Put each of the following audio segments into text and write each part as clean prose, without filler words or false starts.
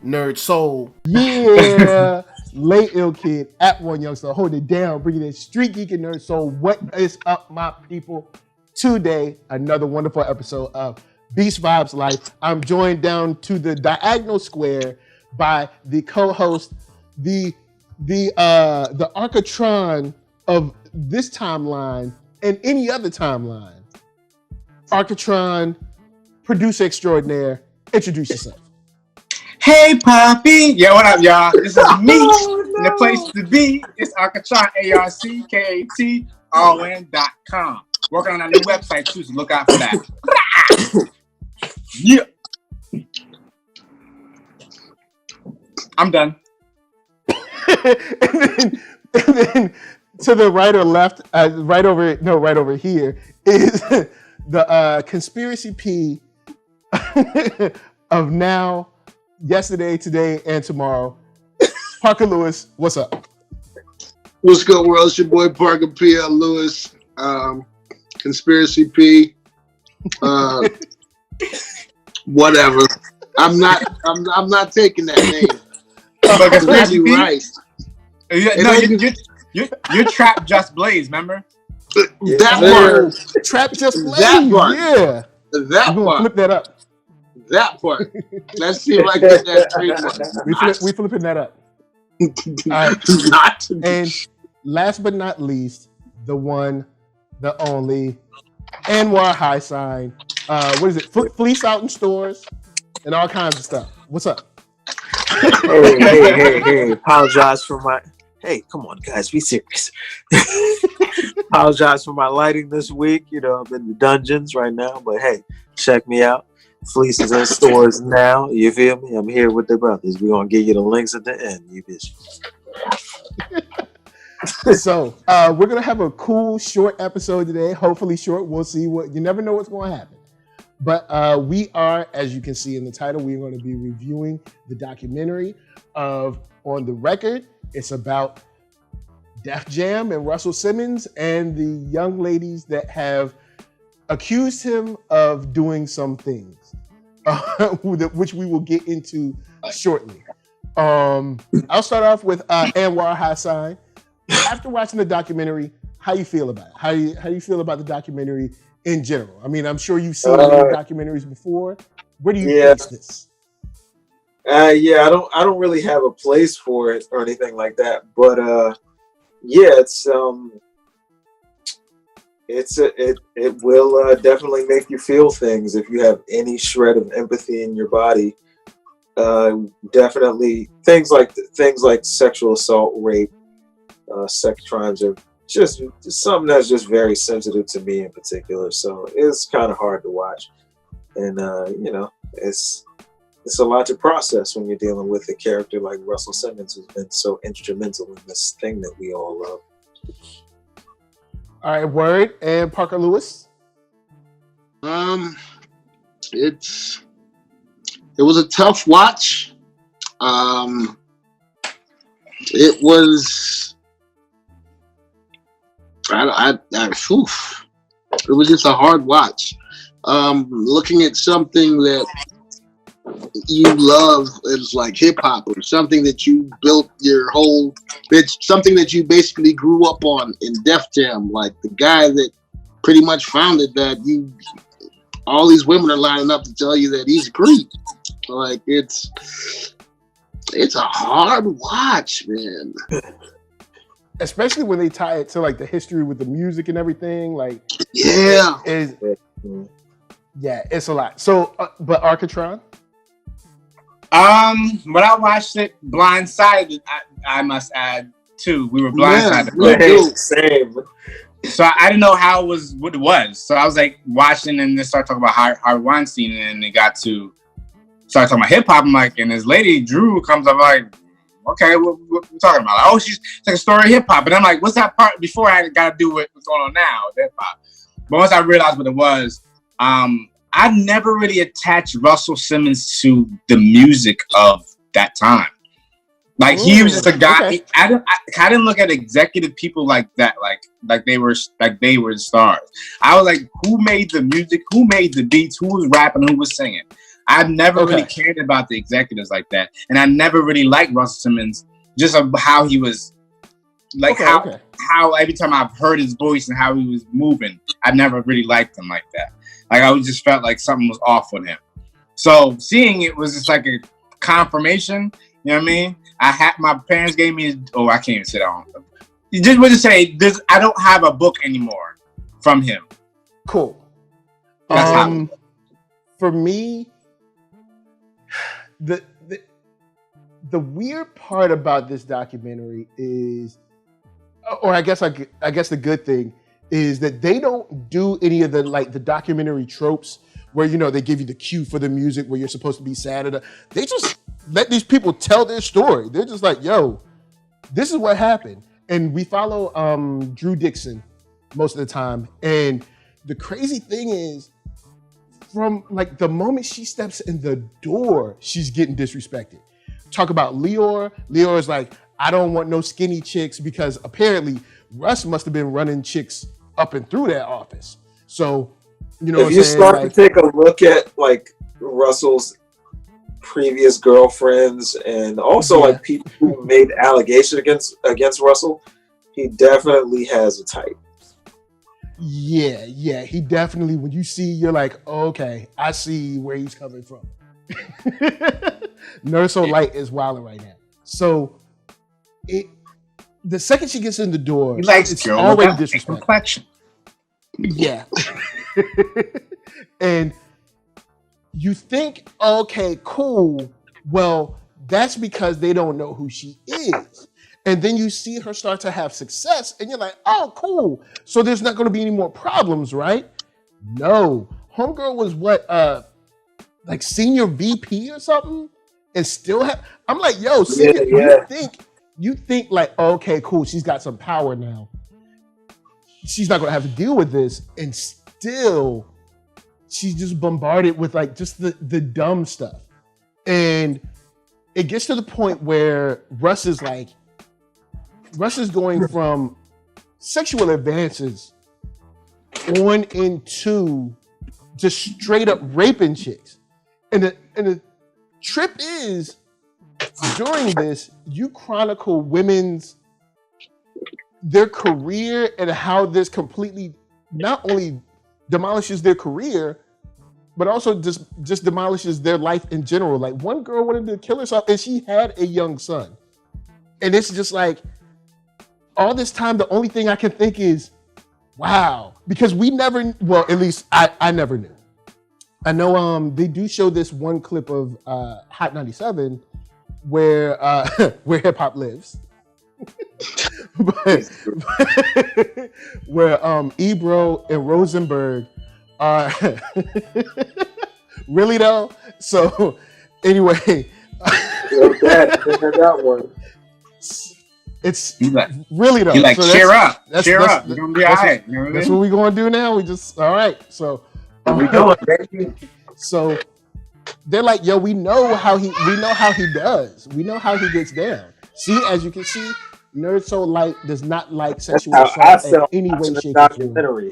NERDSoul. Yeah, late ill kid at OneYoungsta, hold it down, bringing in StreetGeek and NERDSoul. What is up, my people? Today, another wonderful episode of Beast Vibes Life. I'm joined down to the diagonal square by the co-host, the Arckatron of this timeline and any other timeline. Arckatron, producer extraordinaire. Introduce yourself. Hey, Poppy. Yeah, what up, y'all? This is me. And the place to be is Arcatron, ARCKATRON.com. Working on a new website, too, so look out for that. Yeah. I'm done. and then to the right or left, right over here is the conspiracy P of now, yesterday, today, and tomorrow. Parker Lewiz, what's up? What's good, world? It's your boy Parker P.L. Lewis, Conspiracy P. Whatever. I'm not taking that name. Conspiracy P? Right. You're Trap Just Blaze, remember? That part. Trap Just Blaze. That part. Yeah. That part. Flip that up. That part. Let's see if I get that trademark. We flipping that up. All right. Not. And last but not least, the one, the only, Anwar HighSign. What is it? Fleece out in stores and all kinds of stuff. What's up? Hey. Apologize for my... Hey, come on, guys. Be serious. Apologize for my lighting this week. You know, I'm in the dungeons right now. But hey, check me out. Fleece is in stores now. You feel me? I'm here with the brothers. We're going to give you the links at the end. You bitch. So, we're going to have a cool, short episode today. Hopefully short. We'll see. You never know what's going to happen. But we are, as you can see in the title, we're going to be reviewing the documentary of On the Record. It's about Def Jam and Russell Simmons and the young ladies that have accused him of doing some things, which we will get into shortly. I'll start off with Anwar HighSign. After watching the documentary, how you feel about it? How you feel about the documentary in general? I mean, I'm sure you've seen documentaries before. Where do you place this? I don't really have a place for it or anything like that, but it will definitely make you feel things if you have any shred of empathy in your body. Definitely things like sexual assault, rape, sex crimes are just something that's just very sensitive to me in particular. So it's kind of hard to watch, and it's a lot to process when you're dealing with a character like Russell Simmons, who's been so instrumental in this thing that we all love. All right, word. And Parker Lewiz? It was a tough watch. It was it was just a hard watch. Looking at something that you love is like hip hop, or something that you built it's something that you basically grew up on in Def Jam, like the guy that pretty much founded that. All these women are lining up to tell you that he's great. Like it's a hard watch, man. Especially when they tie it to like the history with the music and everything. Like yeah, it's a lot. So, but Arckatron? When I watched it blindsided, I must add too. We were blindsided. Same. So I didn't know what it was. So I was like watching and then started talking about Harvey Weinstein, and it got to start talking about hip hop. I'm like, and this lady Drew comes up like, okay, what we talking about? Like, oh, she's like a story of hip hop. And I'm like, what's that part before I got to do what's going on now, hip hop? But once I realized what it was, I never really attached Russell Simmons to the music of that time. Like he was just a guy. Okay. I didn't look at executive people like that, like they were stars. I was like, who made the music? Who made the beats? Who was rapping? Who was singing? I've never really cared about the executives like that, and I never really liked Russell Simmons just of how he was, like how every time I've heard his voice and how he was moving, I never really liked him like that. Like I just felt like something was off with him. So seeing it was just like a confirmation. You know what I mean? My parents gave me. I can't even sit down. You just want to say this. I don't have a book anymore from him. Cool. For me, the weird part about this documentary is, or I guess the good thing is that they don't do any of the like the documentary tropes where they give you the cue for the music where you're supposed to be sad. They just let these people tell their story. They're just like, yo, this is what happened. And we follow Drew Dixon most of the time. And the crazy thing is, from like the moment she steps in the door, she's getting disrespected. Talk about Leor. Leor is like, I don't want no skinny chicks, because apparently Russ must have been running chicks up and through that office. So, if you start to take a look at like Russell's previous girlfriends and also like people who made allegations against Russell, he definitely has a type. Yeah, he definitely, when you see, you're like, oh, okay, I see where he's coming from. NERDSoul Light is wilding right now. So the second she gets in the door, he likes it's already disrespectful. Complexion. Yeah. And you think, okay, cool. Well, that's because they don't know who she is. And then you see her start to have success, and you're like, oh, cool. So there's not going to be any more problems, right? No. Homegirl was what, like senior VP or something? And still have, I'm like, yo, senior, you think like, okay, cool, she's got some power now. She's not going to have to deal with this. And still, she's just bombarded with like just the dumb stuff. And it gets to the point where Russ is going from sexual advances on into just straight up raping chicks. And the trip is, during this, you chronicle their career and how this completely not only demolishes their career, but also just demolishes their life in general. Like, one girl wanted to kill herself and she had a young son. And it's just like, all this time, the only thing I can think is, wow, because we never, well, at least I never knew. I know they do show this one clip of Hot 97 where hip hop lives. Where Ebro and Rosenberg are really though. So anyway, that one. It's really though. You like, so cheer up. You're gonna be all right. That's what we're gonna do now. We just all right. So we going, baby. So they're like, yo, we know how he does. We know how he gets down. See, as you can see, NERDSoul Light does not like sexual assault in any way, shape, or form.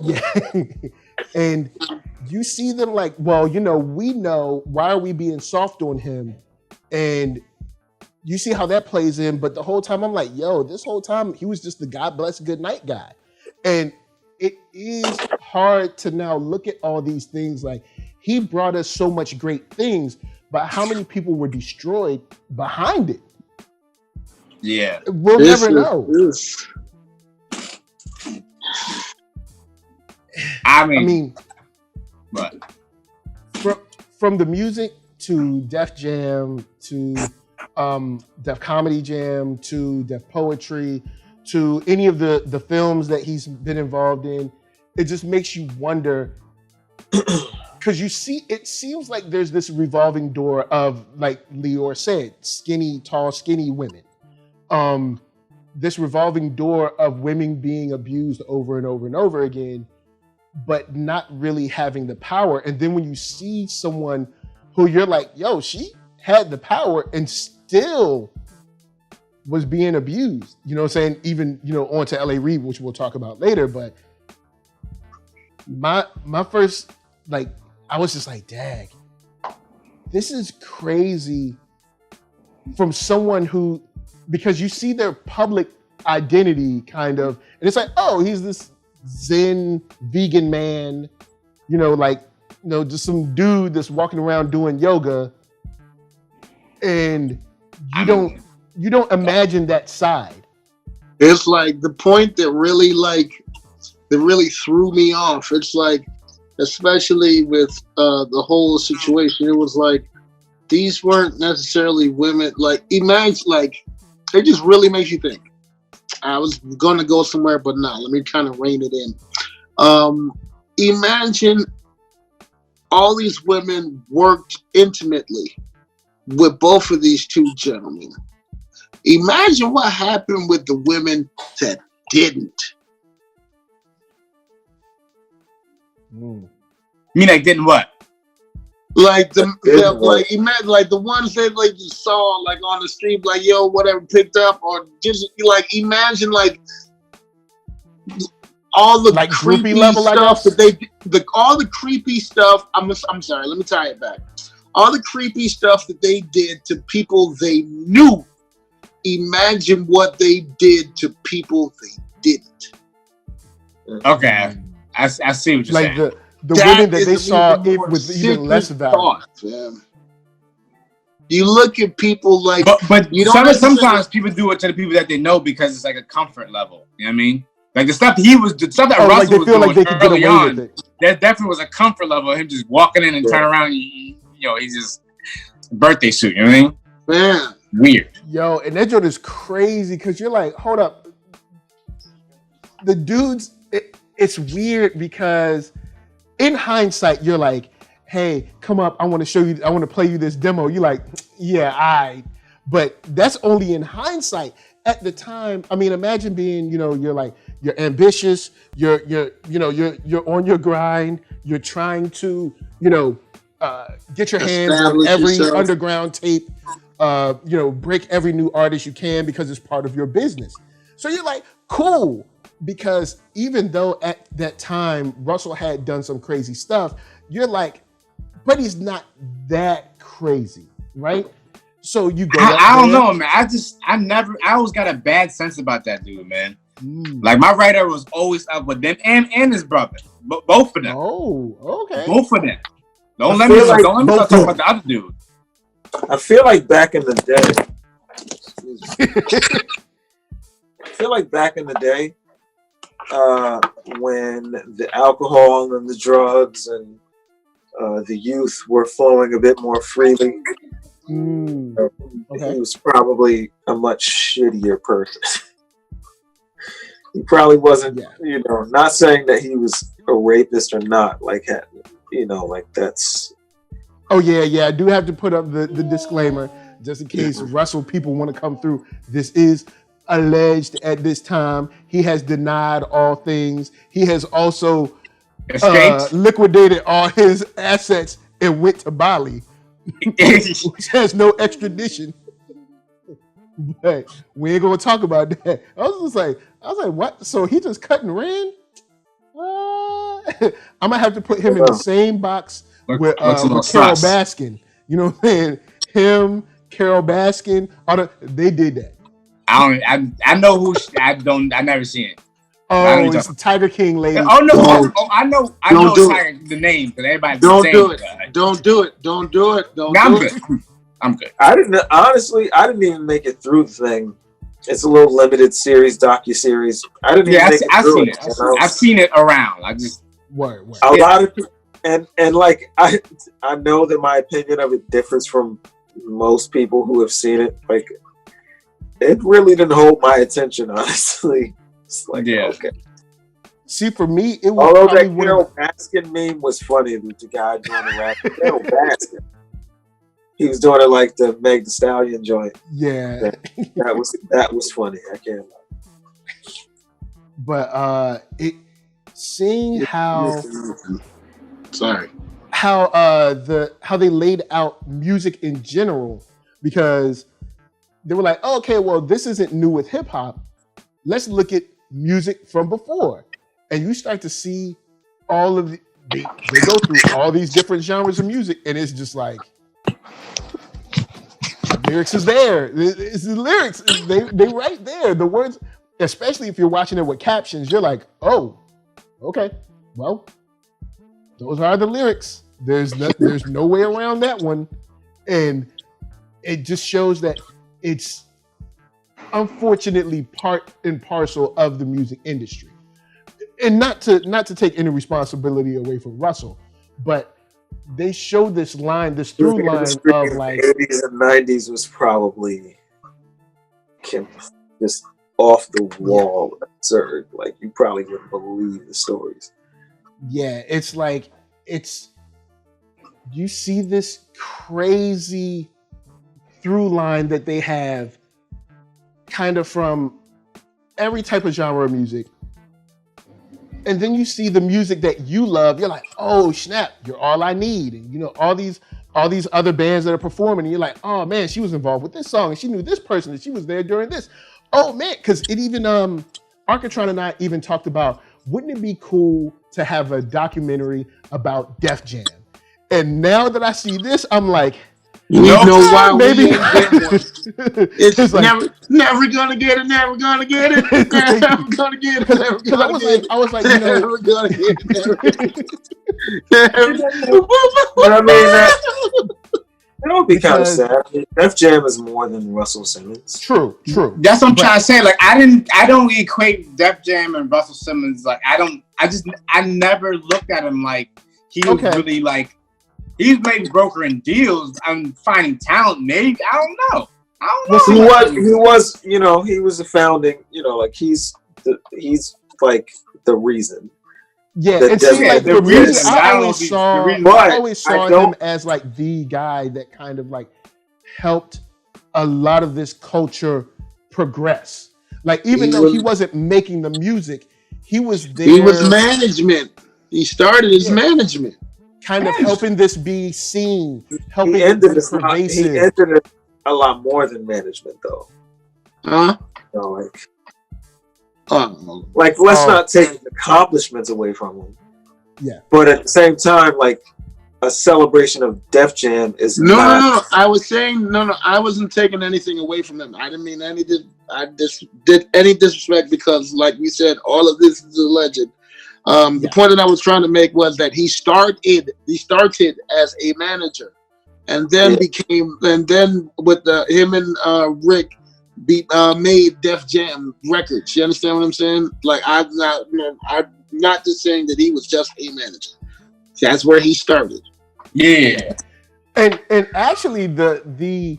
Yeah. And you see them like, well, we know, why are we being soft on him? And you see how that plays in, but the whole time I'm like, yo, this whole time he was just the God bless good night guy. And it is hard to now look at all these things. Like, he brought us so much great things, but how many people were destroyed behind it? Yeah. We'll never know. I mean, but from the music to Def Jam to Def Comedy Jam to Def Poetry to any of the films that he's been involved in, it just makes you wonder, because it seems like there's this revolving door of, like Leor said, tall, skinny women. This revolving door of women being abused over and over and over again, but not really having the power. And then when you see someone who you're like, yo, she had the power and still was being abused, you know what I'm saying? Even, on to L.A. Reid, which we'll talk about later. But my first, I was just like, dag, this is crazy from someone who, because you see their public identity kind of, and it's like, oh, he's this Zen vegan man, just some dude that's walking around doing yoga, and you don't imagine that side. It's like the point that really threw me off. It's like, especially with the whole situation, it was like, these weren't necessarily women. Like, imagine, like, it just really makes you think. I was gonna go somewhere, but no, let me kind of rein it in. Imagine all these women worked intimately with both of these two gentlemen. Imagine what happened with the women that didn't. You mean like didn't what? Like imagine like the ones that like you saw like on the street, like yo, whatever, picked up, or just like imagine like all the like creepy level, stuff that all the creepy stuff. I'm sorry, let me tie it back. All the creepy stuff that they did to people they knew. Imagine what they did to people they didn't. Okay, I see what you're like saying. The women that they saw with even less value. You look at people like, but sometimes people do it to the people that they know because it's like a comfort level. You know what I mean? Like the stuff that Russell was doing like early on, that definitely was a comfort level of him just walking in and turn around. He's just birthday suit. You know what I mean? Man, weird. Yo, and that joint is crazy because you're like, hold up, the dudes. It's weird because in hindsight, you're like, hey, come up. I want to show you. I want to play you this demo. You're like, yeah, but that's only in hindsight. At the time, I mean, imagine being, you're ambitious. You're on your grind. You're trying to, get your hands on every underground tape. Break every new artist you can because it's part of your business. So you're like, cool. Because even though at that time Russell had done some crazy stuff, you're like, but he's not that crazy, right? So you go. I don't know, man. I always got a bad sense about that dude, man. Like my radar was always up with them and his brother, both of them. Oh, okay. Both of them. Don't let me talk about the other dude. I feel like back in the day, when the alcohol and the drugs and the youth were flowing a bit more freely, he was probably a much shittier person. He probably wasn't, not saying that he was a rapist or not, like that's. Oh yeah. I do have to put up the disclaimer just in case Russell people want to come through. This is alleged at this time. He has denied all things. He has also liquidated all his assets and went to Bali, which has no extradition. But we ain't gonna talk about that. I was like, what? So he just cut and ran? I'm gonna have to put him in the same box with Carol Baskin. You know what I'm saying? Him, Carol Baskin, they did that. I know who I never seen it. Oh, it's the Tiger King lady. Oh no! I know the name because everybody. Don't do it. Don't do it. I'm good. I didn't even make it through the thing. It's a little limited series, docu-series. I didn't even make it through it. I've seen it around. I just word. A lot of people, and like I know that my opinion of it differs from most people who have seen it. Like it really didn't hold my attention, honestly. It's like, okay. See, for me, it was. Although that Carol Baskin meme was funny, the guy doing the rap. Carol Baskin. He was doing it like the Meg Thee Stallion joint. Yeah, that was funny. I can't lie. But seeing how they laid out music in general, because they were like, oh, okay, well, this isn't new with hip hop. Let's look at music from before, and you start to see all of they go through all these different genres of music, and it's just like, lyrics is there. It's the lyrics. They right there. The words, especially if you're watching it with captions, you're like, oh, okay, well, those are the lyrics. There's no way around that one, and it just shows that it's unfortunately part and parcel of the music industry. And not to take any responsibility away from Russell, but they show this through line of like the 80s and 90s was probably just off the wall absurd. Like you probably wouldn't believe the stories. Yeah, it's like you see this crazy through line that they have kind of from every type of genre of music. And then you see the music that you love. You're like, oh snap! You're all I need. And all these other bands that are performing. And you're like, oh man, she was involved with this song, and she knew this person, and she was there during this. Oh man, because it even Arckatron and I even talked about, wouldn't it be cool to have a documentary about Def Jam? And now that I see this, I'm like, you know why maybe we ain't get one. It's like, never gonna get it, never gonna get it, never gonna get it, never gonna get it. I was like, never gonna get it. But I mean, that would be kind of sad. Def Jam is more than Russell Simmons. True. That's what I'm trying to say. Like, I don't equate Def Jam and Russell Simmons. Like, I never looked at him like he was really like. He's maybe brokering deals. I'm finding talent. Maybe I don't know. He was a founding. Like he's like the reason. Yeah, it seems like the reason I always saw him as like the guy that kind of like helped a lot of this culture progress. Like even though he wasn't making the music, he was there. He was management. He started as management. Kind of helping this be seen, helping he it be pervasive. He entered it a lot more than management, though. Huh? Let's not take accomplishments away from him. Yeah. But at the same time, like a celebration of Def Jam is no. I was saying no. I wasn't taking anything away from him. I didn't mean any. I did any disrespect because, like we said, all of this is alleged. The point that I was trying to make was that he started as a manager, and then with him and Rick made Def Jam Records. You understand what I'm saying? Like I'm not just saying that he was just a manager. That's where he started. Yeah, and actually the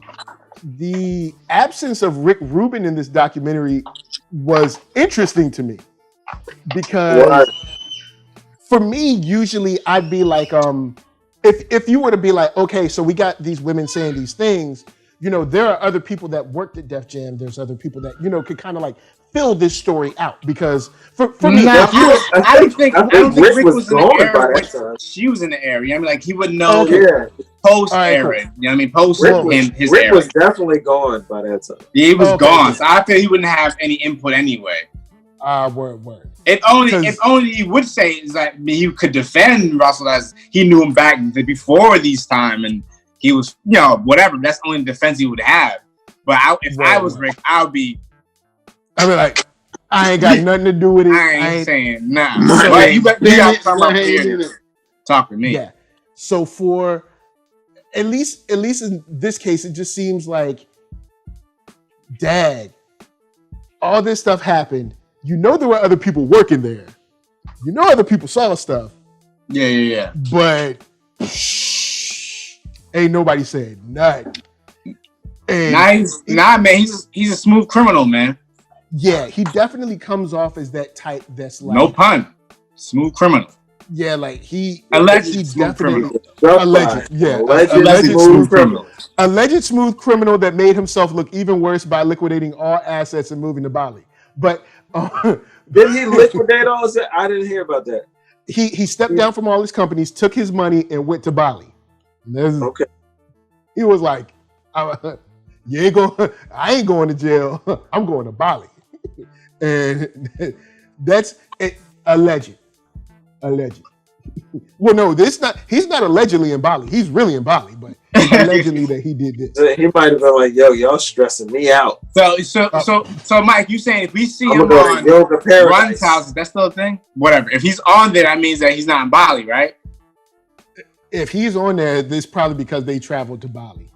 absence of Rick Rubin in this documentary was interesting to me because. For me, usually I'd be like, if you were to be like, okay, so we got these women saying these things, there are other people that worked at Def Jam. There's other people that, could kind of like fill this story out because for me, I don't think Rick was in the area. She was in the area. I mean, like he would know post era. You know what I mean? Post his Rick era. was definitely gone by that time. Yeah, he was gone. So I feel he wouldn't have any input anyway. Word. If only he would say is that he could defend Russell as he knew him back before these time and he was whatever. That's the only defense he would have. But if I was Rick, I would be. I mean, like I ain't got nothing to do with it. I ain't saying nah. But you got to come up here and talk with me. Yeah. So for at least in this case, it just seems like, dang, all this stuff happened. There were other people working there. Other people saw stuff. Yeah. But ain't nobody saying nothing. Man. He's a smooth criminal, man. Yeah, he definitely comes off as that type that's like... No pun. Smooth criminal. Yeah, like he... Alleged smooth criminal. Alleged smooth criminal. Alleged smooth criminal that made himself look even worse by liquidating all assets and moving to Bali. But... Did he liquidate all his? I didn't hear about that. He stepped down from all his companies, took his money, and went to Bali. Okay. He was like, I ain't going to jail. I'm going to Bali. And that's it, alleged. Well, no, he's not allegedly in Bali. He's really in Bali, but allegedly that he did this. He might have been like, "Yo, y'all stressing me out." So, Mike, you saying if we see I'm him gonna go on to Yoga Paradise. Run's house, is that still a thing? Whatever. If he's on there, that means that he's not in Bali, right? If he's on there, this probably because they traveled to Bali.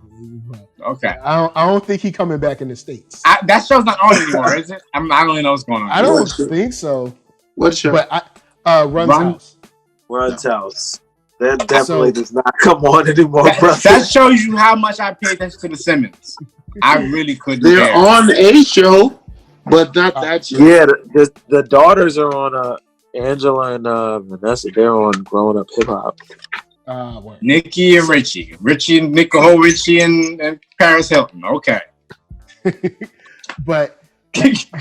Okay. I don't think he's coming back in the States. That show's not on anymore, is it? I don't really know what's going on. I don't think so. What show? But Run's house. Run's house. That definitely does not come on anymore, bro. That shows you how much I pay attention to the Simmons. I really couldn't. They're on a show, but not that show. Yeah, the daughters are on Angela and Vanessa. They're on Growing Up Hip Hop. Nikki and Richie, Nicole Richie, and Paris Hilton. Okay. But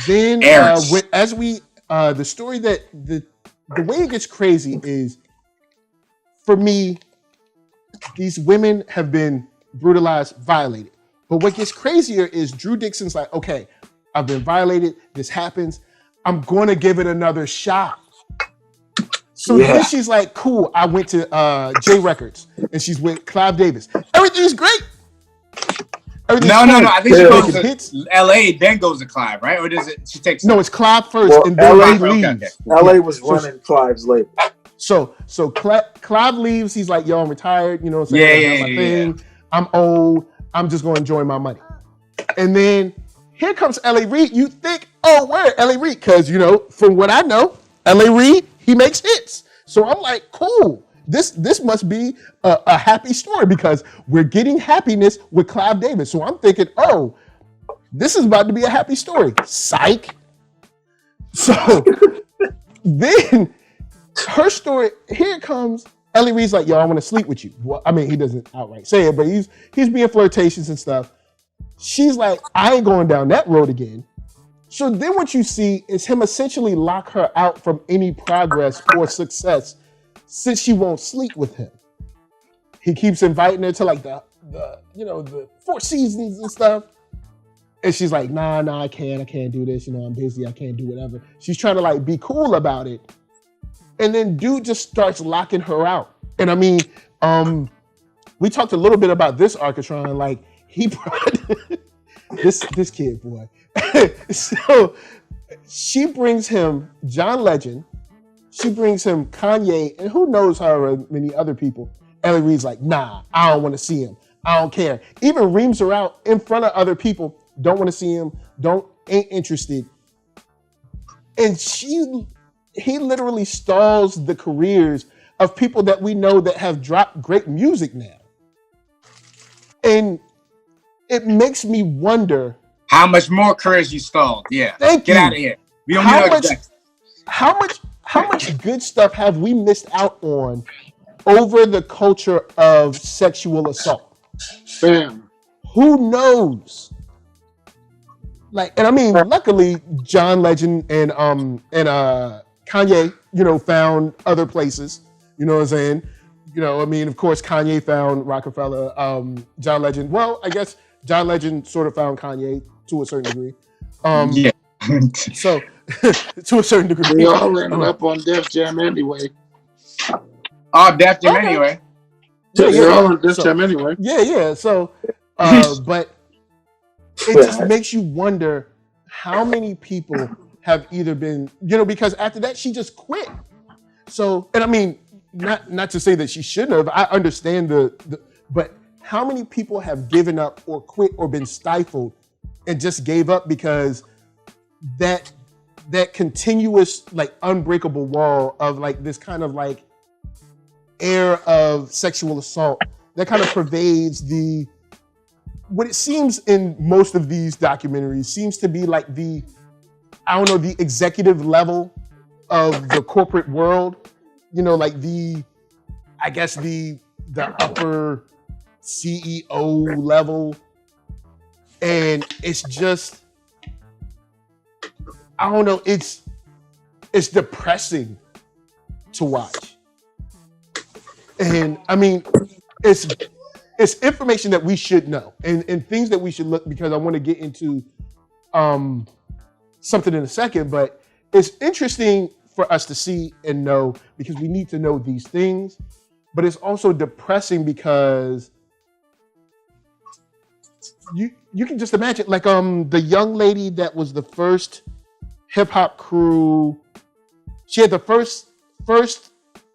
then the story that the way it gets crazy is, for me, these women have been brutalized, violated. But what gets crazier is Drew Dixon's like, okay, I've been violated. This happens. I'm going to give it another shot. So then she's like, cool, I went to J Records, and she's with Clive Davis. Everything's great. No. I think she goes to LA, then goes to Clive, right? Or does it? She takes. No, it's Clive first, and then LA leaves. Okay. LA was running Clive's label. So Clive leaves. He's like, yo, I'm retired. You know what I'm saying? I'm old. I'm just going to enjoy my money. And then here comes L.A. Reid. You think, oh, where L.A. Reid? Because, from what I know, L.A. Reid, he makes hits. So I'm like, cool. This must be a happy story because we're getting happiness with Clive Davis. So I'm thinking, oh, this is about to be a happy story. Psych. So then her story, here it comes. L.A. Reid's like, yo, I want to sleep with you. Well, I mean, he doesn't outright say it, but he's being flirtatious and stuff. She's like, I ain't going down that road again. So then what you see is him essentially lock her out from any progress or success since she won't sleep with him. He keeps inviting her to like the Four Seasons and stuff. And she's like, nah, I can't do this. I'm busy. I can't do whatever. She's trying to like be cool about it. And then dude just starts locking her out. And I mean, we talked a little bit about this Arckatron. Like he brought this kid, boy. So she brings him John Legend. She brings him Kanye, and who knows however many other people. L.A. Reid's like, nah, I don't want to see him. I don't care. Even reams her out in front of other people. Don't want to see him. Ain't interested. And he literally stalls the careers of people that we know that have dropped great music now. And it makes me wonder how much more careers you stalled. Yeah. Get out of here. We don't need how much good stuff have we missed out on over the culture of sexual assault? Bam. Who knows? Like, and I mean, luckily, John Legend and Kanye, found other places. You know what I'm saying? I mean, of course, Kanye found Rockefeller. John Legend. Well, I guess John Legend sort of found Kanye to a certain degree. Yeah. So, to a certain degree, we all ended up on Def Jam anyway. Oh, Def Jam anyway. They're all on Def Jam anyway. Yeah. So, but it just makes you wonder how many people have either been, because after that she just quit. So, and I mean, not to say that she shouldn't have. I understand but how many people have given up or quit or been stifled and just gave up because that continuous like unbreakable wall of like this kind of like air of sexual assault that kind of pervades what it seems in most of these documentaries seems to be like the executive level of the corporate world, like the upper CEO level. And it's just, I don't know, it's depressing to watch. And I mean, it's information that we should know and things that we should look, because I want to get into something in a second, but it's interesting for us to see and know because we need to know these things. But it's also depressing because you can just imagine, like the young lady that was the first hip hop crew. She had the first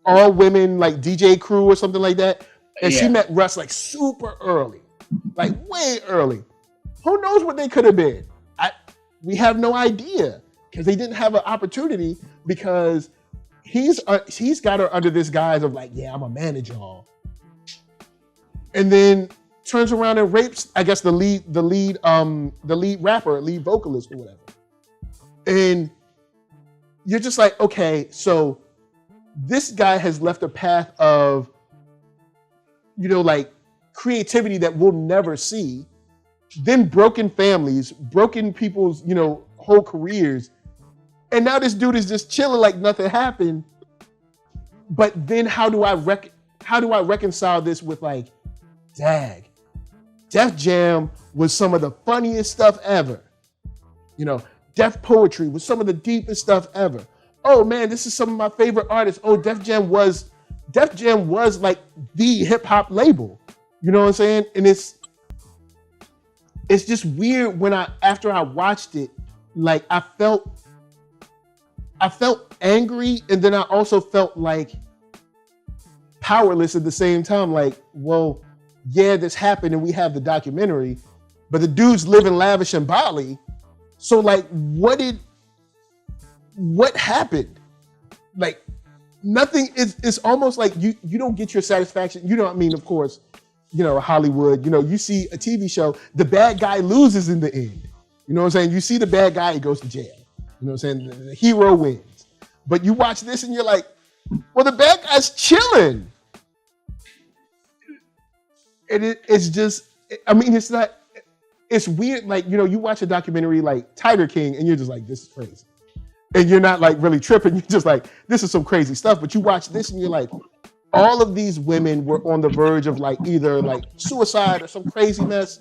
all women like DJ crew or something like that, and she met Russ like super early, like way early. Who knows what they could have been? We have no idea because they didn't have an opportunity because he's got her under this guise of like, yeah, I'm a manager, and then turns around and rapes, I guess, the lead rapper, lead vocalist or whatever. And you're just like, okay, so this guy has left a path of, like creativity that we'll never see. Then broken families, broken people's, whole careers. And now this dude is just chilling like nothing happened. But then how do I reconcile this with like, dag, Def Jam was some of the funniest stuff ever. Def Poetry was some of the deepest stuff ever. Oh man, this is some of my favorite artists. Oh, Def Jam was like the hip hop label. You know what I'm saying? And it's just weird when after I watched it, like I felt angry, and then I also felt like powerless at the same time. Like, well, yeah, this happened and we have the documentary, but the dude's living lavish in Bali. So like, what happened? Like nothing. It's almost like you don't get your satisfaction. You know what I mean? Of course, Hollywood, you see a TV show, the bad guy loses in the end. You know what I'm saying? You see the bad guy, he goes to jail. You know what I'm saying? The hero wins. But you watch this and you're like, well, the bad guy's chilling. And it's just, I mean, it's weird. Like, you watch a documentary like Tiger King and you're just like, this is crazy. And you're not like really tripping. You're just like, this is some crazy stuff. But you watch this and you're like, all of these women were on the verge of like either like suicide or some crazy mess.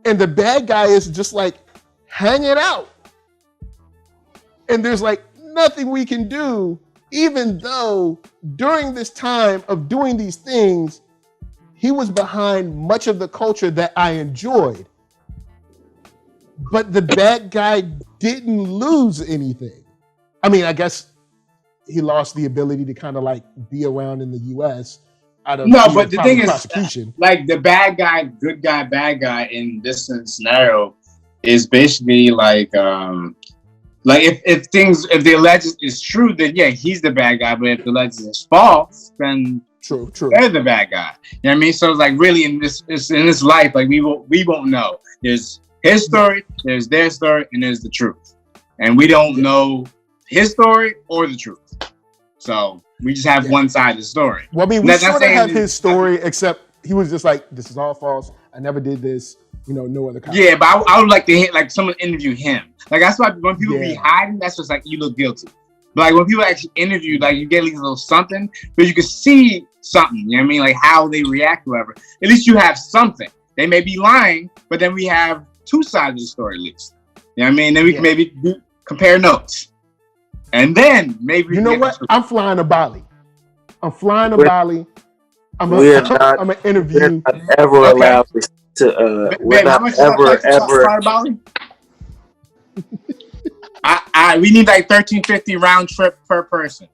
And the bad guy is just like hanging out. And there's like nothing we can do, even though during this time of doing these things, he was behind much of the culture that I enjoyed. But the bad guy didn't lose anything. I mean, I guess he lost the ability to kind of like be around in the US out of but the thing is, like the bad guy, good guy, bad guy in this scenario is basically like if the legend is true, then yeah, he's the bad guy. But if the legend is false, then true, they're the bad guy. You know what I mean? So it's like really in this life, like we won't know. There's his story, there's their story, and there's the truth. And we don't know his story or the truth. So we just have one side of the story. Well, I mean, we sort of have his story, except he was just like, this is all false. I never did this. No other kind. Yeah, but I would like to hear like someone interview him. Like that's why when people be hiding, that's just like you look guilty. But like when people actually interview, like you get at least a little something, but you can see something. You know what I mean? Like how they react, whatever. At least you have something. They may be lying, but then we have two sides of the story at least. You know what I mean? Then we can maybe compare notes. And then maybe what? I'm flying to Bali. I'm gonna interview. We're not ever allowed to. We're not ever. Bali? We need like $13.50 round trip per person.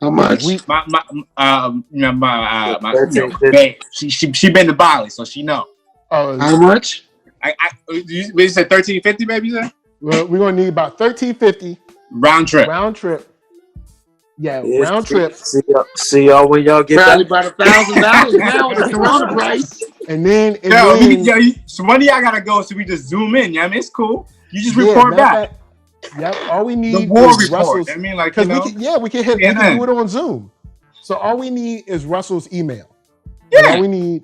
How much? Babe, she been to Bali, so she know. How much? We said $13.50, baby. Well, we're gonna need about $13.50 round trip. Yeah, round trip. See y'all when y'all get probably about $1,000 now with the corona price. And then so one of y'all gotta go, so we just zoom in. Yeah, I mean it's cool. You just report back. Yep. All we need the war is report. Russell's. I mean, like we can do it on Zoom. So all we need is Russell's email. Yeah. And all we need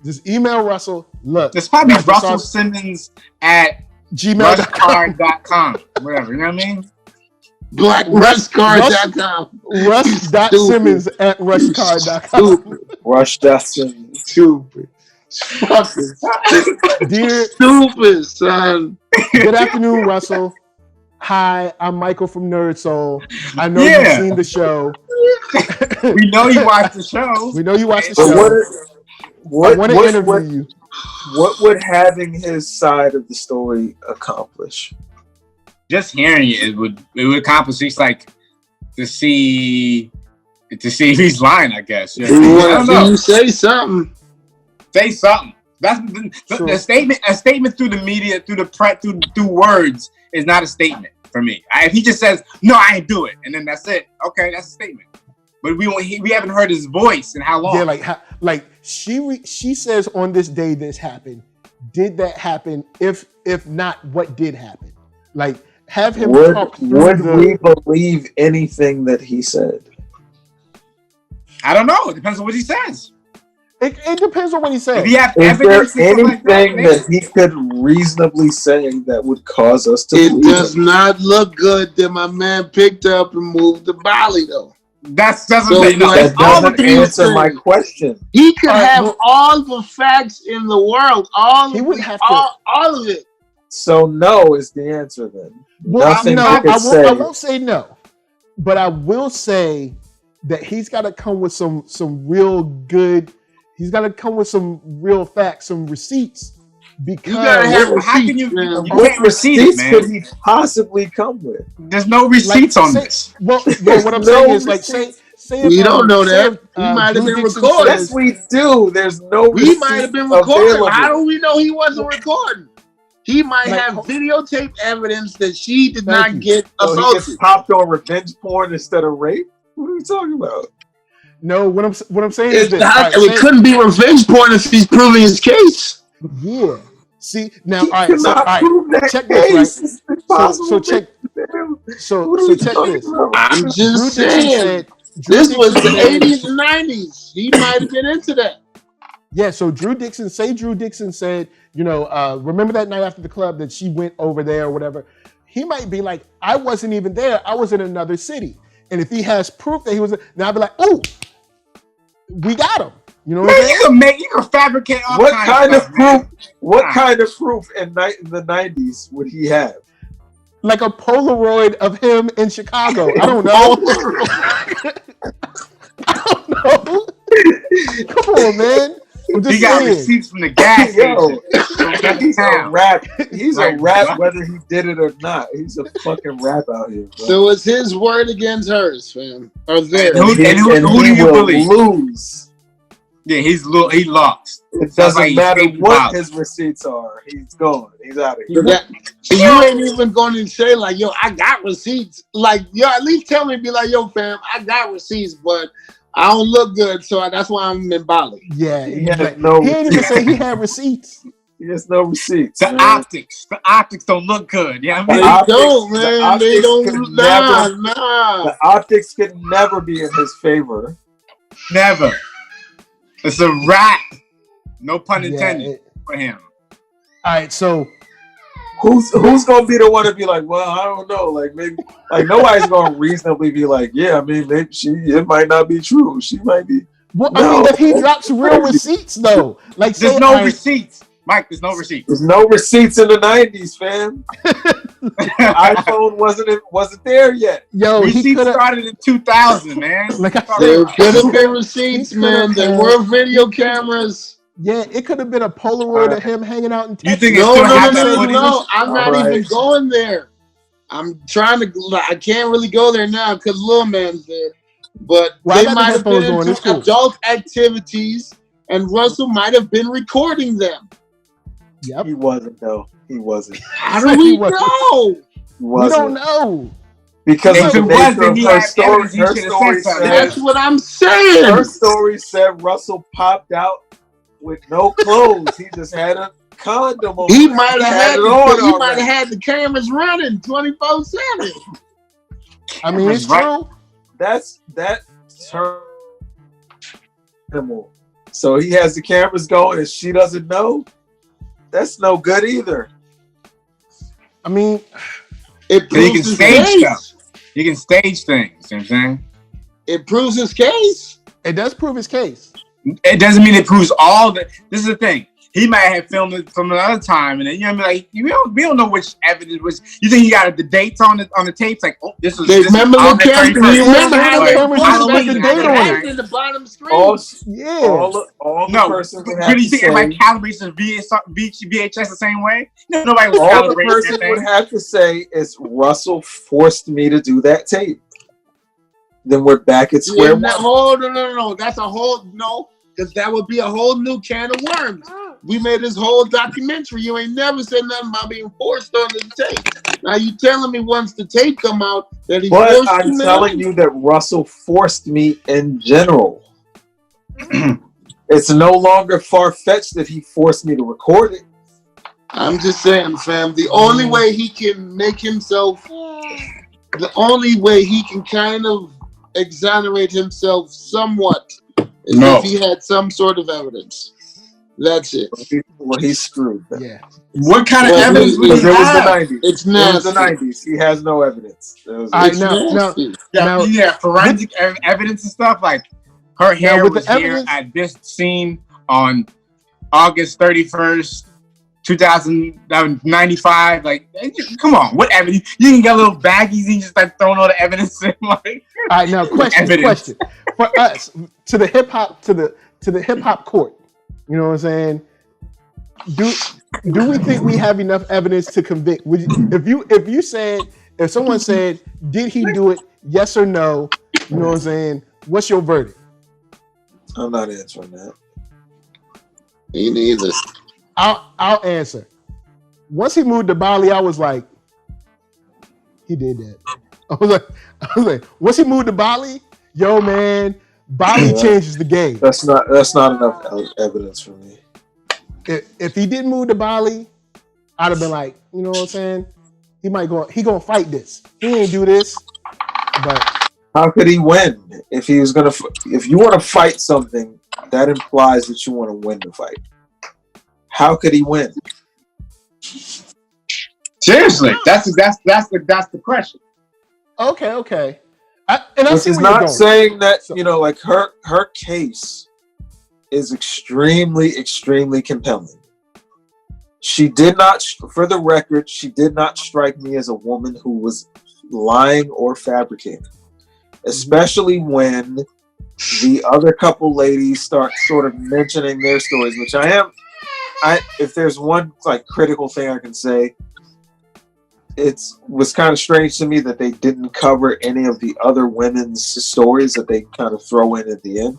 just email Russell. Look, it's probably Russell Simmons at gmail.com. Whatever. You know what I mean? BlackRushCard.com. Rush.Simmons at rushcard.com. Rush.Simmons. Stupid. Fucking dear stupid, son. Good afternoon, Russell. Hi, I'm Michael from NERDSoul. I know Yeah. you've seen the show. We know you watched the show. We know you watched the But show. I what want to interview you. What would having his side of the story accomplish? Just hearing it would accomplish just like to see if he's lying, I guess. Yeah. I don't know. You say something. Say something. That's Sure. the statement. A statement through the media, through the press, through words is not a statement for me. If he just says no, I ain't do it, and then that's it. Okay, that's a statement. But we haven't heard his voice in how long? Yeah, like she says on this day this happened. Did that happen? If not, what did happen? Like have him talk through Would we believe anything that he said? I don't know. It depends on what he says. It depends on what he says. If he have Is there evidence, anything that he could reasonably say that would cause us to It believe does him? not look good that my man picked up and moved to Bali, though. That's So, no, like, That all doesn't the things answer that- my question. He could All right, have well- all the facts in the world. He wouldn't have to- all of it. So no is the answer then. Well, Nothing no, he could say. I won't say no, but I will say that he's got to come with some real good. He's got to come with some real facts, some receipts. Because You gotta have how can you? receipts, man. You What can't receipt it, receipts man. could he possibly come with? There's no receipts on say- this. Well, what I'm No saying is like say if, We don't know say that. if, He might have Drew been Dixon recorded. says- Yes, we do. There's no He receipt might have been recording. available. How do we know he wasn't recording? He might Like, have videotape evidence that she did Thank not you. get So he assaulted. gets popped on revenge porn instead of rape? What are we talking about? No, what I'm saying is It's this. not, All right, it say- couldn't be revenge porn if he's proving his case. yeah. See now, He all right. So, all cannot right. prove that Check this, case. right? It's impossible. So check. What So are we check talking this. about? I'm Drew just Dixon saying. said. Drew This was Dixon the said- 80s and 90s. He might have been into that. Yeah, so Drew Dixon said, remember that night after the club that she went over there or whatever. He might be like, I wasn't even there. I was in another city. And if he has proof that he was, now I'd be like, oh, we got him. You know what I'm Man, saying? you can fabricate all What kinds kind of stuff, man. proof? What kind of proof in the 90s would he have? Like a Polaroid of him in Chicago. I don't know. I don't know. Come on, man. I'm just He got saying. receipts from the gas Yo, station. he's a Town. rap. He's a Right. rap whether he did it or not. He's a fucking rap out here, bro. So it's his word against hers, fam. Or theirs. Who- He- and who do he you will believe? lose. Yeah, he lost. It Sounds doesn't like he's matter fading what out. his receipts are. He's gone. He's out of here. So you ain't even going to say like, yo, I got receipts. Like, yo, at least tell me, be like, yo, fam, I got receipts, but I don't look good, so that's why I'm in Bali. Yeah, He has like, no he ain't even say he had receipts. He has no receipts. The man. optics don't look good. Yeah, They I mean, optics- don't, the man. They optics don't. could Nah. The optics can never be in his favor. never. It's a wrap. No pun Yeah, intended for him. All right, so Who's gonna be the one to be like, well, I don't know, like maybe, like nobody's gonna reasonably be like, yeah, I mean, maybe it might not be true. She might be. well, No. I mean, if he drops real receipts though, like say, There's no all right, receipts, Mike. There's no receipts. There's no receipts in the '90s, fam. iPhone wasn't there yet. yo, he Receipts could have. started in 2000, man. Like I There said, could have been receipts, He could've man. There had- were video cameras. yeah, it could have been a Polaroid of him hanging out in You Texas. think it's No, still no, no, happening? no, Footage? no. I'm not Alright. even going there. I'm trying to. I can't really go there now because Lil Man's there. But Well, I they got the might have been headphones on, it's into cool. adult activities, and Russell might have been recording them. Yep, He wasn't though. He wasn't. How do we know? He we wasn't. don't know. Because If of the it was, nature then of he her had story. evidence, he Her should've story said something. That's said. what I'm saying. Her story said Russell popped out with no clothes. He just had a condom on. He might have had. it on He might already. have had the cameras running 24/7. I mean, it's Right. true. That's her animal. So he has the cameras going and she doesn't know. That's no good either. I mean, It So you proves can his stage case. stuff. You can stage things. You know what I'm saying? It proves his case. it does prove his case. It doesn't mean it proves all the. This is the thing. he might have filmed it from another time, and then you know what I mean, like we don't know which evidence was. You think he got the dates on the tapes? Like, oh, this was. Remember the August camera? 31st. You remember how the they camera forced just got the me date on it. in the bottom screen? All the No, person would do have you to think say, everybody calibrates the VHS the same way? No, nobody was all the calibrating person that thing. would have to say is Russell forced me to do that tape. Then we're back at square one. No. That's a whole because that would be a whole new can of worms. We made this whole documentary. You ain't never said nothing about being forced on the tape. Now you telling me once the tape come out that he forced But I'm you telling you that Russell forced me in general. It's no longer far-fetched that he forced me to record it. I'm just saying, fam, the only way he can make himself, the only way he can kind of exonerate himself somewhat is if he had some sort of evidence. That's it. Well, he's screwed. Then. Yeah. What kind of evidence would Because he it was the have? 90s. It's It was the nasty. 90s. He has no evidence. Nasty. Yeah, forensic evidence and stuff like her hair with was the here evidence- at this scene on August 31st, 1995. Like, come on, what evidence? You can get little baggies and just like throwing all the evidence in. Like, All right, now question for us to the hip hop court. You know what I'm saying? Do we think we have enough evidence to convict? Would you, if someone said, did he do it? Yes or no? You know what I'm saying? What's your verdict? I'm not answering that. Me neither. I'll answer. Once he moved to Bali, I was like, he did that. I was like, once he moved to Bali, yo man, Bali changes the game. That's not enough evidence for me. If he didn't move to Bali, I'd have been like, you know what I'm saying? He gonna fight this. He ain't do this, but how could he win if he was gonna? If you want to fight something, that implies that you want to win the fight. How could he win? seriously, that's the question. Okay. Which is not saying that like her case is extremely, extremely compelling. She did not, for the record, she did not strike me as a woman who was lying or fabricating, especially when the other couple ladies start sort of mentioning their stories, which if there's one like critical thing I can say, it was kind of strange to me that they didn't cover any of the other women's stories that they kind of throw in at the end.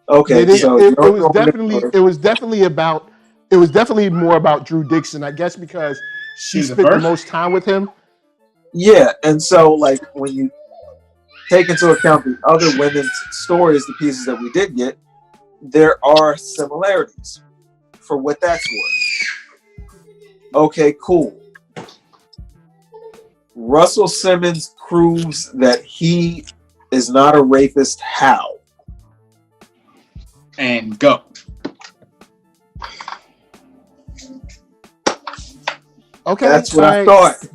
Okay, it was definitely more about Drew Dixon, I guess, because she spent the most time with him. Yeah, and so like when you take into account the other women's stories, the pieces that we did get, there are similarities for what that's worth. Okay, cool. Russell Simmons proves that he is not a rapist. How? And go. Okay, that's what I thought.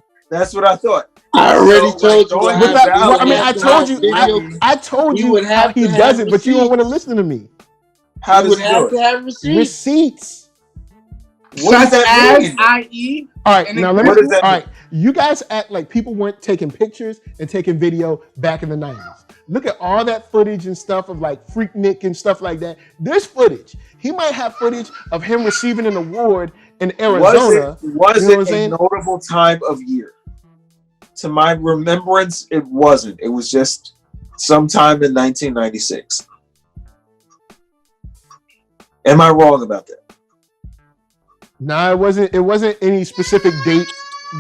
I already told you. I told you how he does it, but you don't want to listen to me. How does he do it? To have receipts. What does that mean? I.e. All right, now let me. All right, you guys act like people weren't taking pictures and taking video back in the 90s. Look at all that footage and stuff of like Freaknik and stuff like that. There's footage. He might have footage of him receiving an award in Arizona. Was it a notable time of year? To my remembrance, it wasn't. It was just sometime in 1996. Am I wrong about that? No, it wasn't. It wasn't any specific date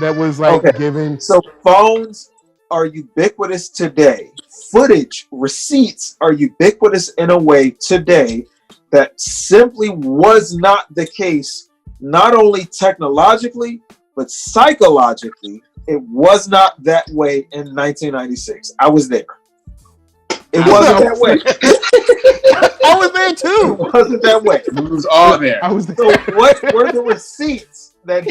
that was like given. So phones are ubiquitous today. Footage, receipts are ubiquitous in a way today that simply was not the case, not only technologically, but psychologically. It was not that way in 1996. I was there. It wasn't that way. I was there too. It wasn't that way. It was all there. I was there. So what were the receipts that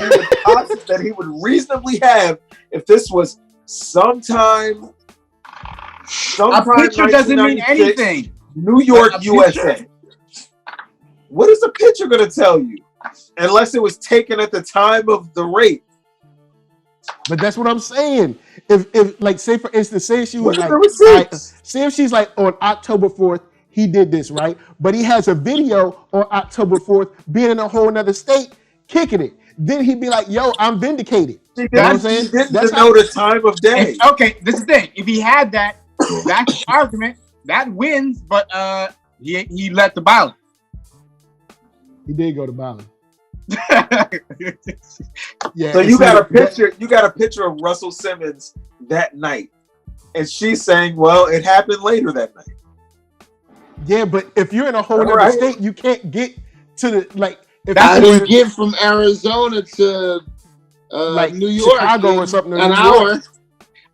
he would reasonably have if this was sometime a picture doesn't mean anything. New York, USA. What is a picture going to tell you? unless it was taken at the time of the rape. But that's what I'm saying. If like, say for instance, say she was What like, are the receipts? say if she's like, on October 4th, he did this, right? But he has a video on October 4th being in a whole nother state, kicking it. Then he'd be like, yo, I'm vindicated. She You know what I'm didn't, saying? she didn't That's know the time of day. Okay, this is the thing. If he had that, that's the argument. That wins, but he let the Bali. He did go to Bali. Yeah. So you got a picture. You got a picture of Russell Simmons that night, and she's saying, "Well, it happened later that night." Yeah, but if you're in a whole other Right. state, you can't get to the like. If I you didn't get from Arizona to like New York, Chicago or something, or an New hour. York.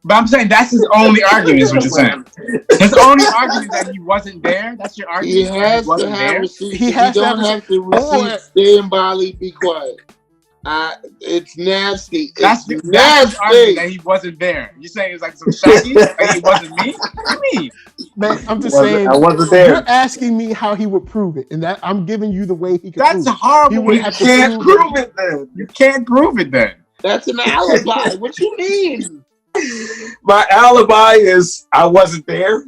But I'm saying that's his only argument, is what you're saying. His only argument that he wasn't there. That's your He argument. That has he wasn't to have there. receipts. He If has you to don't have have the or- receipts, stay in Bali, be quiet. It's nasty. That's It's his argument that nasty. he wasn't there. You saying it's like some shaggy? Like he wasn't me? What do you mean? Man, I'm just saying. I wasn't there. You're asking me how he would prove it, and that I'm giving you the way he could That's prove it. horrible. He would You have to can't prove it then. You can't prove it then. That's an alibi. What you mean? My alibi is I wasn't there.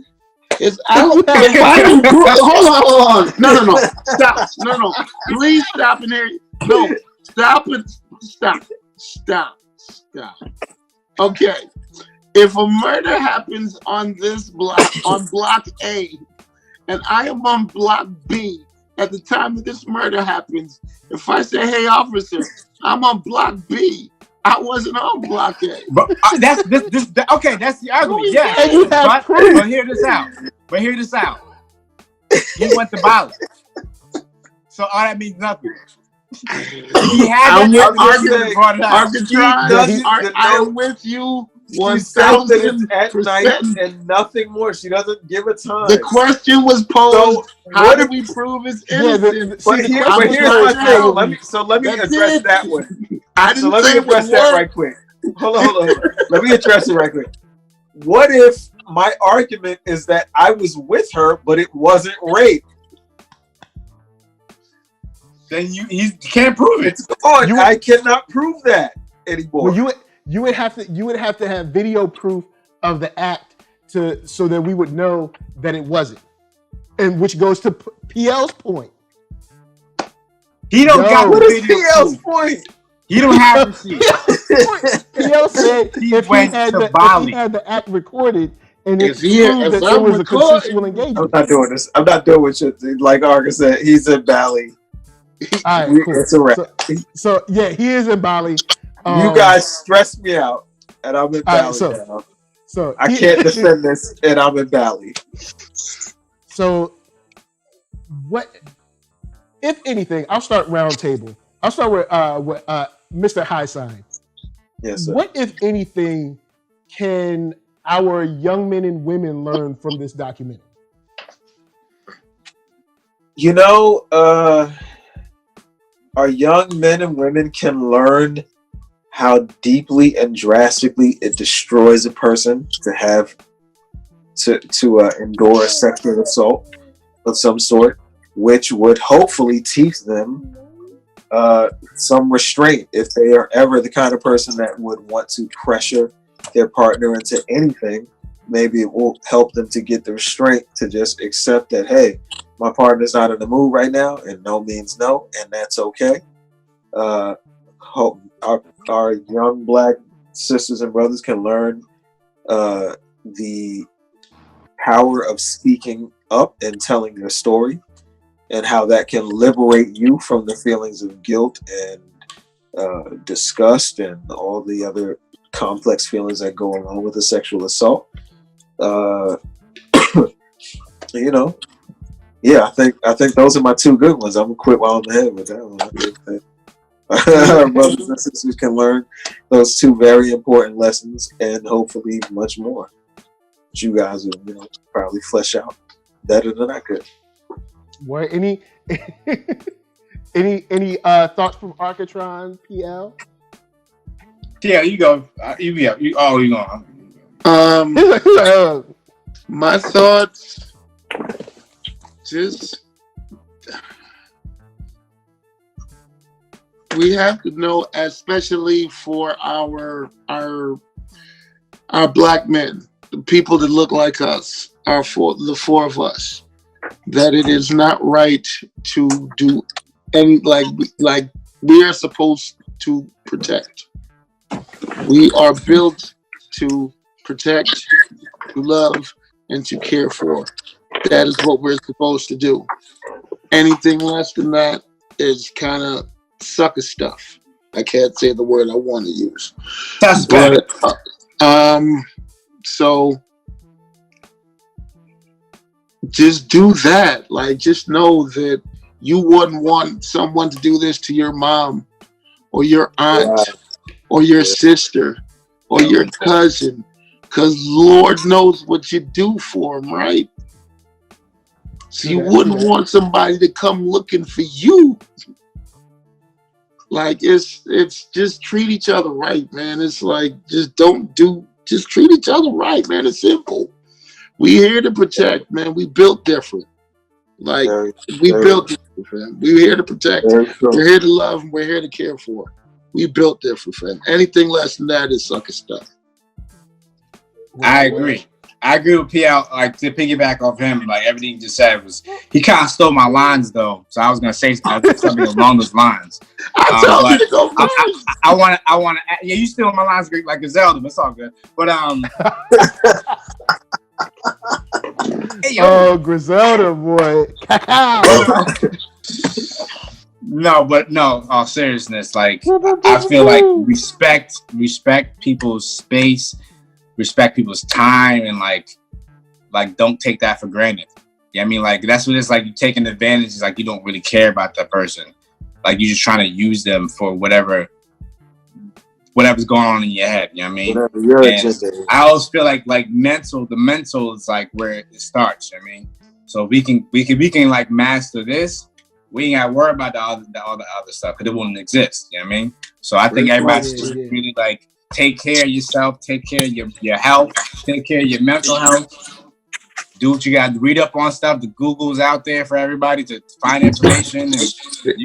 It's alibi. If I can prove, hold on. No. Stop. No. Please stop in there. No. Stop it. Stop. Okay. If a murder happens on this block, on block A, and I am on block B at the time that this murder happens, if I say, hey, officer, I'm on block B, I wasn't on block A. But that's this. Okay, that's the argument. And you have But proof. hear this out. He went to Bali, so all that means nothing. He had I'm that with argument, brought it out. Arckatron. I am with you. She said that it's at 1000%. night and nothing more. She doesn't give a time. The question was posed: So how what do if we prove his Yeah, innocence? But here's my thing. Let me That's address it. that one. I didn't Let say me it address would that work. right quick. Hold on. Let me address it right quick. What if my argument is that I was with her, but it wasn't rape? Then you can't prove it. I cannot prove that anymore. Well, you would have to have video proof of the act so that we would know that it wasn't, and which goes to PL's point. He don't got What the is video PL's proof. point? He don't have receipts. PL said if he had the act recorded and it proved that there was a consensual engagement. I'm not doing this. I'm not doing shit. Like Arcka said, he's in Bali. All right, cool. It's a wrap. So yeah, he is in Bali. You guys stress me out, and I'm in Bali now. So I can't defend this, and I'm in Bali. So, what, if anything? I'll start round table. I'll start with Mr. HighSign. Yes, sir. What, if anything, can our young men and women learn from this documentary? You know, our young men and women can learn how deeply and drastically it destroys a person to have to endure a sexual assault of some sort, which would hopefully teach them some restraint if they are ever the kind of person that would want to pressure their partner into anything. Maybe it will help them to get the restraint to just accept that, hey, my partner's not in the mood right now, and no means no, and that's okay. Hope our young Black sisters and brothers can learn the power of speaking up and telling your story, and how that can liberate you from the feelings of guilt and disgust and all the other complex feelings that go along with a sexual assault. You know, yeah, I think those are my two good ones. I'm gonna quit while I'm ahead with that one. I think that our brothers and sisters can learn those two very important lessons, and hopefully much more that you guys will, probably flesh out better than I could. What, any thoughts from Arckatron, PL? Yeah, you go. You go. My thoughts, just we have to know, especially for our black men, the people that look like us, the four of us, that it is not right to do any like we are supposed to protect. We are built to protect, to love, and to care for. That is what we're supposed to do. Anything less than that is kind of sucker stuff. I can't say the word I want to use. That's better. So just do that. Like, just know that you wouldn't want someone to do this to your mom or your aunt or your sister or your cousin, because Lord knows what you do for them, right? So you wouldn't want somebody to come looking for you. Like, it's just treat each other right, man. It's like, just treat each other right, man. It's simple. We here to protect, man. We built different. Like, built different, fam. We're here to protect. We're here to love, and we're here to care for. We built different, fam. Anything less than that is sucker stuff. I agree. I agree with PL. Like, to piggyback off him, like everything you just said was, he kind of stole my lines though. So I was gonna say something along those lines. I told you to go first. I want to. Yeah, you stealing my lines like Griselda, but it's all good. But hey, oh, Griselda, boy. No, all seriousness, like I feel like respect people's space, respect people's time, and like don't take that for granted. Yeah, I mean, like that's what it's like. You taking advantage. It's like you don't really care about that person. Like you're just trying to use them for whatever's going on in your head. You know what I mean? I always feel like the mental is like where it starts. You know what I mean? So we can like master this. We ain't gotta worry about all the other stuff because it wouldn't exist. You know what I mean? So I think everybody should really like take care of yourself, take care of your health, take care of your mental health. Do what you got to read up on stuff. The Google's out there for everybody to find information. And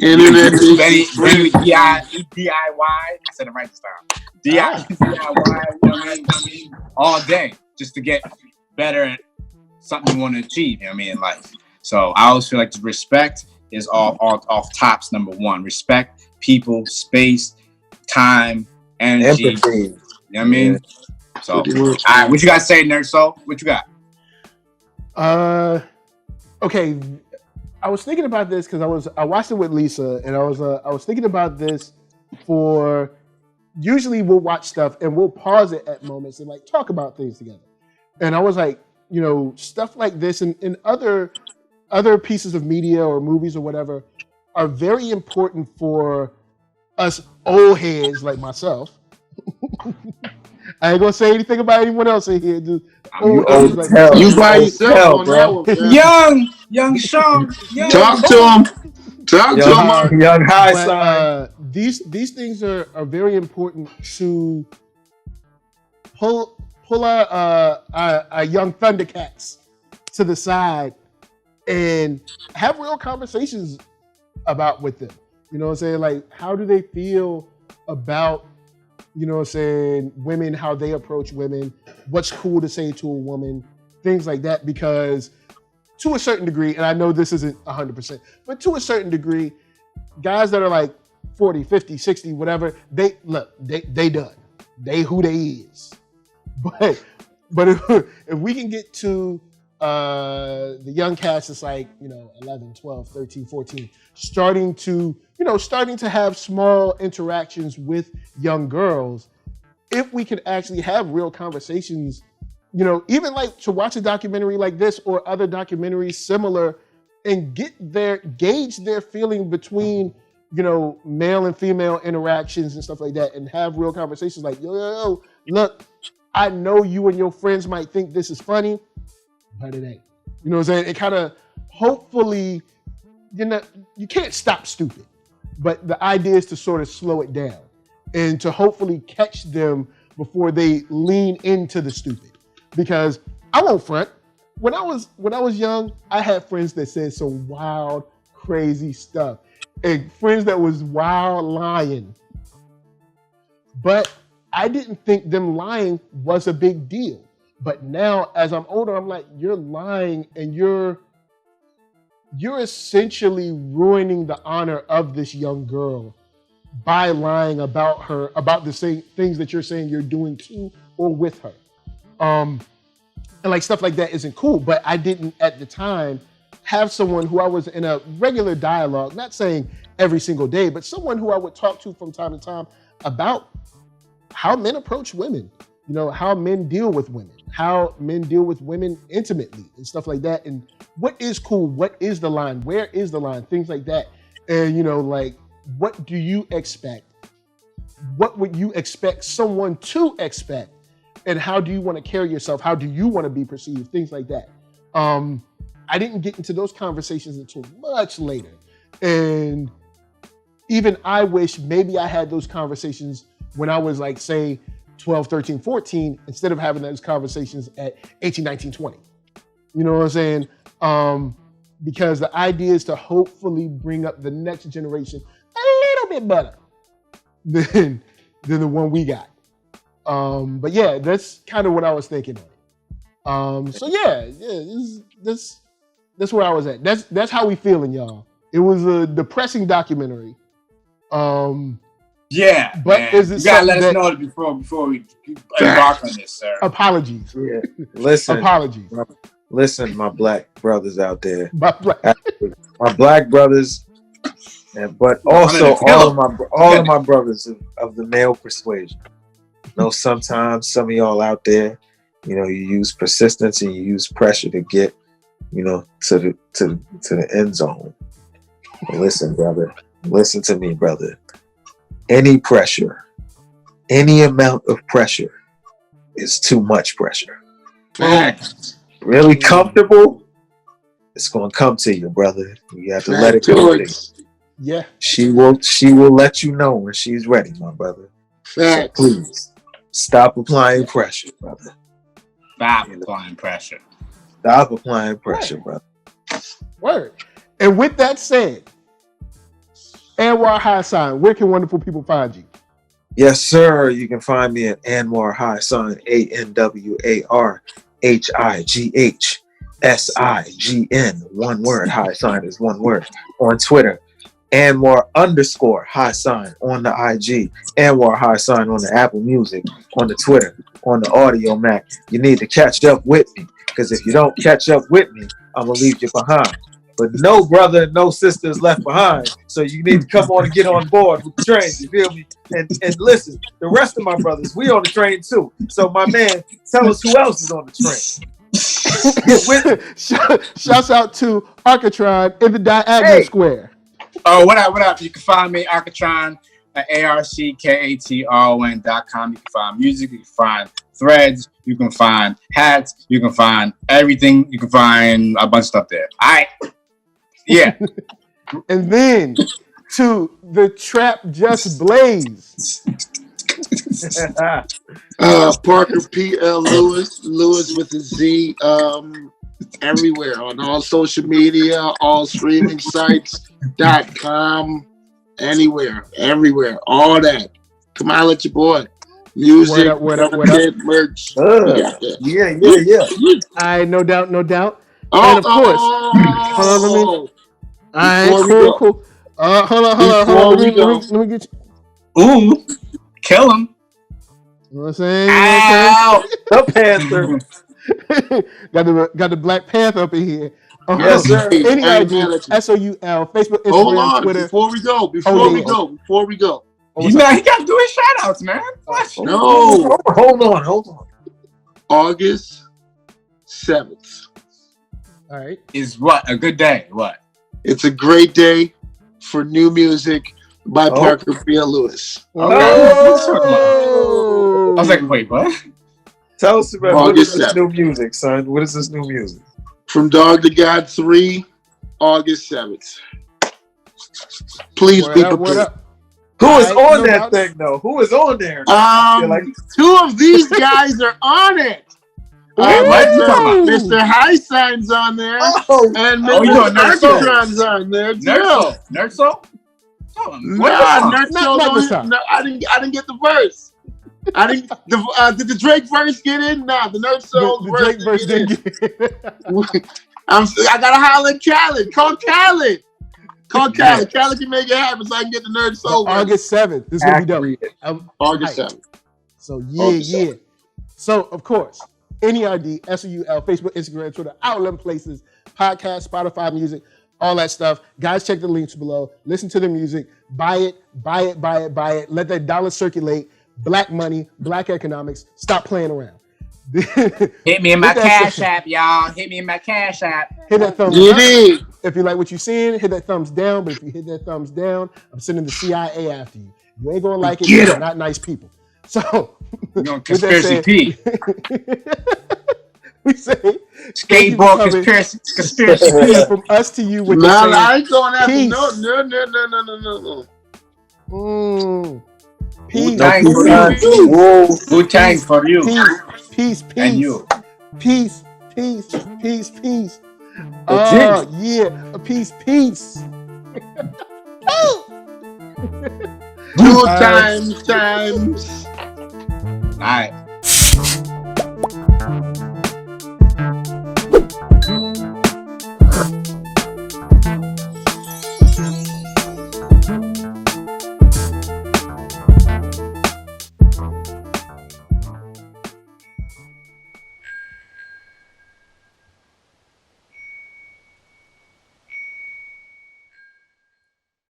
internet DIY. I said it right this time. DIY, you know what I mean? All day just to get better at something you want to achieve, you know what I mean, in life. So I always feel like the respect is off tops, number one. Respect people, space, time, energy. Empathy. You know what I mean? Yeah. So, all right, what you got to say, NERDSoul? What you got? Okay. I was thinking about this because I watched it with Lisa, and I was thinking about this for. Usually we'll watch stuff and we'll pause it at moments and like talk about things together. And I was like, you know, stuff like this and other pieces of media or movies or whatever are very important for us old heads like myself. I ain't gonna say anything about anyone else in here. Just old heads like myself. You by yourself on that one, young Sean. Talk to him. Young HighSign. These things are very important to pull our young Thundercats to the side and have real conversations with them. You know what I'm saying? Like, how do they feel about, you know what I'm saying, women, how they approach women, what's cool to say to a woman, things like that, because to a certain degree, and I know this isn't 100%, but to a certain degree, guys that are like 40, 50, 60, whatever, they done. They who they is. But if we can get to the young cast that's like, 11, 12, 13, 14, starting to have small interactions with young girls, if we can actually have real conversations, even like to watch a documentary like this or other documentaries similar and gauge their feeling between, male and female interactions and stuff like that, and have real conversations like, yo, look, I know you and your friends might think this is funny, but it ain't. You know what I'm saying? It kind of, hopefully, you can't stop stupid, but the idea is to sort of slow it down and to hopefully catch them before they lean into the stupid. Because I won't front. When I was young, I had friends that said some wild, crazy stuff. and friends that was wild lying. But I didn't think them lying was a big deal. But now, as I'm older, I'm like, you're lying, and you're essentially ruining the honor of this young girl by lying about her, about the same things that you're saying you're doing to or with her. And like stuff like that isn't cool. But I didn't at the time have someone who I was in a regular dialogue, not saying every single day, but someone who I would talk to from time to time about how men approach women, you know, how men deal with women, how men deal with women intimately and stuff like that. And what is cool? What is the line? Where is the line? Things like that. And, you know, like, what do you expect? What would you expect someone to expect? And how do you want to carry yourself? How do you want to be perceived? Things like that. I didn't get into those conversations until much later. And even I wish maybe I had those conversations when I was like, say, 12, 13, 14, instead of having those conversations at 18, 19, 20. You know what I'm saying? Because the idea is to hopefully bring up the next generation a little bit better than the one we got. But yeah, that's kind of what I was thinking of. So yeah, that's where I was at. That's how we feeling, y'all. It was a depressing documentary. Yeah, but man. is it you gotta let us that, know before we embark on this, sir. Apologies. Yeah. Listen. Apologies. Listen, my black brothers out there. My black brothers, but also all of my brothers of the male persuasion. You know, sometimes some of y'all out there, you know, you use persistence and you use pressure to get, you know, to the end zone. But listen, brother. Listen to me, brother. Any pressure, any amount of pressure is too much pressure. Facts. Really comfortable, it's gonna come to you, brother. You have to let it go. Yeah. She will let you know when she's ready, my brother. Facts. So please stop applying pressure, brother. Stop applying pressure. Stop applying pressure, brother. Word. And with that said, Anwar HighSign, where can wonderful people find you? Yes, sir. You can find me at Anwar HighSign, ANWARHIGHSIGN. One word. HighSign is one word. On Twitter, Anwar_HighSign on the IG, Anwar HighSign on the Apple Music, on the Twitter, on the Audio Mac. You need to catch up with me, because if you don't catch up with me, I'm gonna leave you behind. But no brother, no sister is left behind. So you need to come on and get on board with the train. You feel me? And listen, the rest of my brothers, we on the train too. So my man, tell us who else is on the train. Shouts out to Arckatron in the diagonal square. Oh, what up? You can find me, Arckatron, at ARCKATRON.com. You can find music, you can find threads, you can find hats, you can find everything. You can find a bunch of stuff there. All right. Yeah. And then to the Trap Just Blaze. Parker P.L. Lewis with a Z, everywhere on all social media, all streaming sites.com, anywhere, everywhere, all that. Come on, let your boy. Music, what up? merch. Yeah. I no doubt. Oh, and of course, hold on, cool. Hold on. Let me get you. Ooh, kill him. You know what I'm saying? Ow! The Panther. got the Black Panther up in here. Yes, sir. Any IG, SOUL, Facebook, Instagram, Twitter. Before we go. He got to do his shout outs, man. No. Hold on. August 7th. All right. Is what? A good day. What? It's a great day for new music by Parker P.L. Lewis. I was like, wait, what? Tell us about what is this new music, son? What is this new music? From Dog to God 3, August 7th. Please be prepared. Who is on that thing, though? Who is on there? Two of these guys are on it. Mr. HighSign's on there, and Mr. Arckatron's on there. NERDSoul? Nah, Not this time. no, I didn't get the verse. I didn't. Did the Drake verse get in? Nah, the NERDSoul The Drake verse didn't get in. I gotta holler at Khaled. Call Khaled. Call Khaled. Khaled can make it happen so I can get the NERDSoul verse. August 7th. This is gonna be dope. August 7th. So yeah. So of course, NERD, SOUL, Facebook, Instagram, Twitter, our 11 places, podcast, Spotify music, all that stuff. Guys, check the links below. Listen to the music. Buy it. Let that dollar circulate. Black money, black economics. Stop playing around. Hit me in my Cash App, y'all. Hit me in my Cash App. Hit that thumbs up. If you like what you're seeing, hit that thumbs down. But if you hit that thumbs down, I'm sending the CIA after you. You ain't gonna like it. You're not nice people. So, conspiracy P. We say skateboard conspiracy P from us to you. What no, I ain't going after no. Peace. Wu-Tang for you. Peace. And you. Peace. Oh, yeah. Peace. Good times. All right.